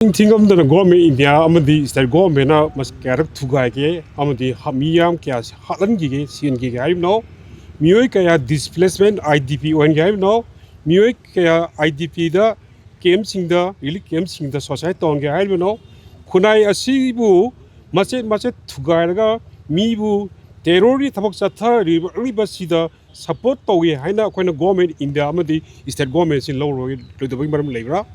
Tingam the government India amadi is that government must carry to guy amadi hamiyam kias halan gige sin gige no muik kaya displacement IDP when game no muik kaya IDP da came sing the really came sing the society on gay no kunai asibu maset to guy mibu terrori tabak sata ribasida support to we haina when government India amadi is that government in low road to the wing labor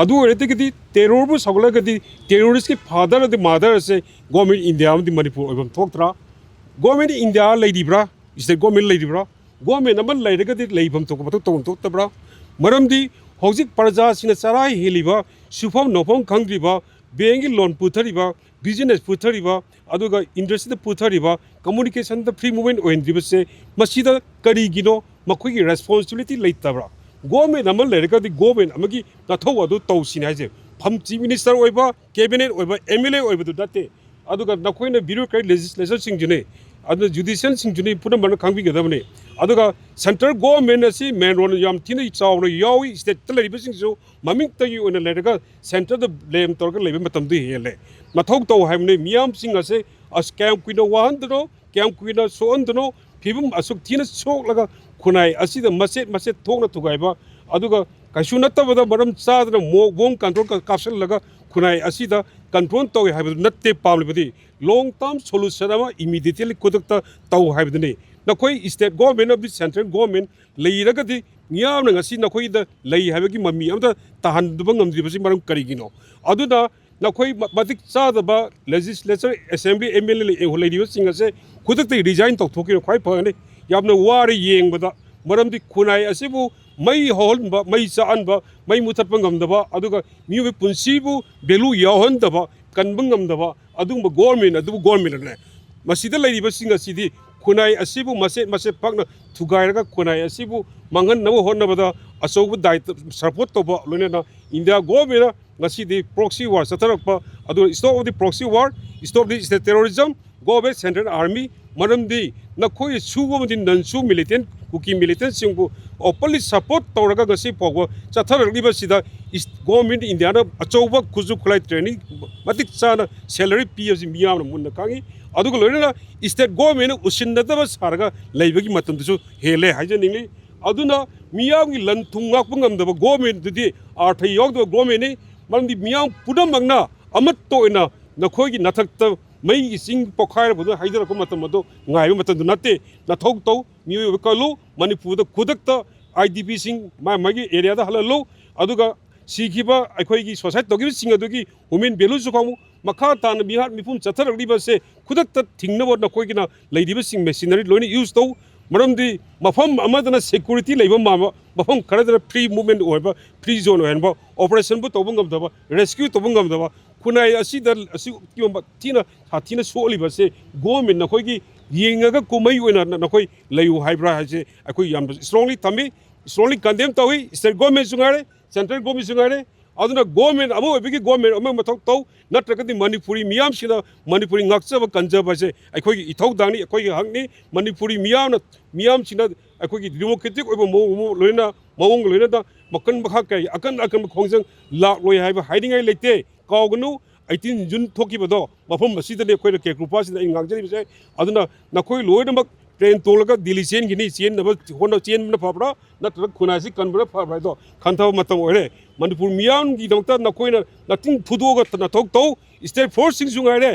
ಅದು ಹೇಳ್ತಿದ್ದಿ terrorist ಸಗಲಗದಿ terrorist ಗೆ father ದಿ mother ಸೆ government India ದಿ ಮಣಿಪುರ ಒಬಂ ಥೋಕ್ತ್ರಾ government India ಲೈದಿಬ್ರಾ ಇಸ್ ದ ಗವರ್ನಮೆಂಟ್ ಲೈದಿಬ್ರಾ ಗವರ್ನಮೆಂಟ್ ನಮನ್ ಲೈರಗದಿ ಲೈಬಂ ಥೋಕ ಮತ ತೋನ್ ಥೋಕ್ತಬ್ರಾ ಮರಮದಿ ಹೌಜಿಕ್ ಪ್ರಜಾ ಸಿನ ಸರಾಯಿ ಹೇಲಿಬಾ ಸುಫಂ ನೋಫಂ ಖಂಗ್ರಿಬಾ ಬೇಂಗಿ ಲೋನ್ ಪುಥರಿಬಾ ಬಿಸಿನೆಸ್ ಪುಥರಿಬಾ ಅದುಗ ಇಂಡಸ್ಟ್ರಿ ಪುಥರಿಬಾ ಕಮ್ಯುನಿಕೇಷನ್ ದ ಫ್ರೀ ಮೂವ್ಮೆಂಟ್ ಓಯನ್ದ್ರಿಬಸೆ ಮಸಿದ ಕರಿಗಿನೋ ಮಖೋಗಿ ರೆಸ್ಪಾನ್ಸಿಬಿಲಿಟಿ ಲೈತಬ್ರಾ government namal lereka di government amagi natho adu tawsin haje pham chief minister oiba cabinet oiba MLA oiba du date aduga nakoina bureaucratic legislation sing june adu judicial sing june puna man khangbi gadabne aduga central government asi main ron yam thina chawno yawi state tali bising so maming tagi ona lereka center the blame torga lebe matam du hele nathok taw haimne miyam sing ase as KAYAM KUINA wahandro KAYAM KUINA so andno phibum asuk thina sok laga kunai asida maset thokna thugaiba aduga kaishu nattabada maram chadna bom control ka capsule laga kunai asida control taw haibadu natte pamlibadi long term solution ama immediately kodakta taw haibadni nakoi state government of the central government leiragadi miyamna ngasi nakoi da lei haibagi mami amda tahandba ngamdribasi maram karigino aduna nakoi matik chadaba legislature assembly MLA e holaidiba singase kodakta resign taw thokino khwai phane yamna wari yengbada maramdi kunai asibu mai holba mai saanba mai muthatpa ngamdaba aduga miwe punsibu belu yahondaba kanbang ngamdaba adungba government ne masida lairiba singa sidi kunai asibu maset pakna thugairaga kunai asibu mangan nawo honnabada asobu dait support toba lonena India government ngasidi proxy war satarakpa adu stop of the proxy war stop the terrorism go back central army maramdi nakoi sugomdi nansu militant kuki militant singbu openly support tawraga gasi pogwa chatharagliba sida is government India na achoba kuzu khulai training matik chana salary pfc miyam na munna kangi adugo loina state government usinnadaba sarga leibagi matamdu hele hajaningi aduna miyam gi lan thungak pungamdaba government dudi arthai yogdo government ni maramdi miyam pudamagna amat toina nakhoi gi nathakta mai ising pokhair bodo haidara ko matam do ngai matam du natte na thok to mi kalu manipur da khudakta IDP sing magi area da halalo aduga sikhiba akhoi gi society to gi sing adugi women belu su kamu makha tan bihar mipum chatharagli ba se khudakta thingna bod na khoi gi na leidiba sing machinery loini use to maramdi mafam amadana security leiba mafam kharadana free movement oiba free zone oiba operation bu tobungam daba rescue tobungam daba kunai asida tina hatina soliba se government na khoi gi yengaga kumai oina na khoi layu haibra haje akoi yam strongly thami strongly condemn tawi state government sungare central government sungare aduna government amo bigi government amo mathok taw natragadi manipuri miyam sida manipuri ngakchaba kanjaba se akoi gi ithok dangni akoi gi hangni manipuri miyam sina akoi gi democratic oiba loina mawong loina da makan bakha kai akan khongjang lak loi haiba hiding ai lete kawgnu 18 June thokibado mafam masida khoi ke group sida ingangjari se aduna nakoi loinamak train tolaga Delhi chen gini chen na hono chen na phabra natra khunasi kanbra phabra do khanthaw matam ore manipur miyam gi dongta nakoi na nating thudoga na thok to state force sing sungare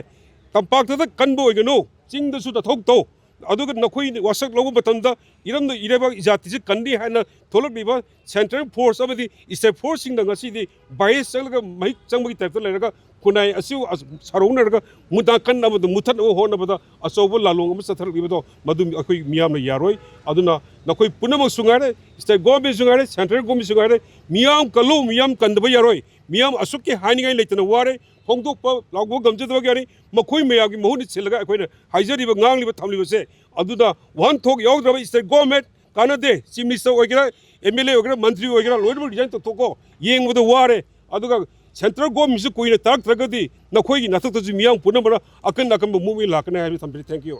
tampak ta kanbo igano ching da su da thok to aduga nakoi wasak lobu batamda iramda ireba jati se kandi hana tholak liba central force abadi state force sing da ngasi di bias salga mai changbi type ta leraga kunai asiu sarungnaga mudakan amadu muthat o honabada asobo lalong am sathar liba madu akoi miyam na yaroi aduna nakoi punamang sungare state government sungare central government sungare miyam kalu miyam kandba yaroi miyam asuki haningai leitana ware hongdokpa lagbo gamjadwa gari makhoi meyagi mohuni chelaga akoina haijariba ngangliba thamliba se aduda one thok yogdraba state government kanade chief minister oigira MLA oigira mantri oigira loiba design to thoko yengboda ware aduga central government su koina tarak tragadi nakhoi gi nathak tu miyam punamara akan mumi lakna hai thank you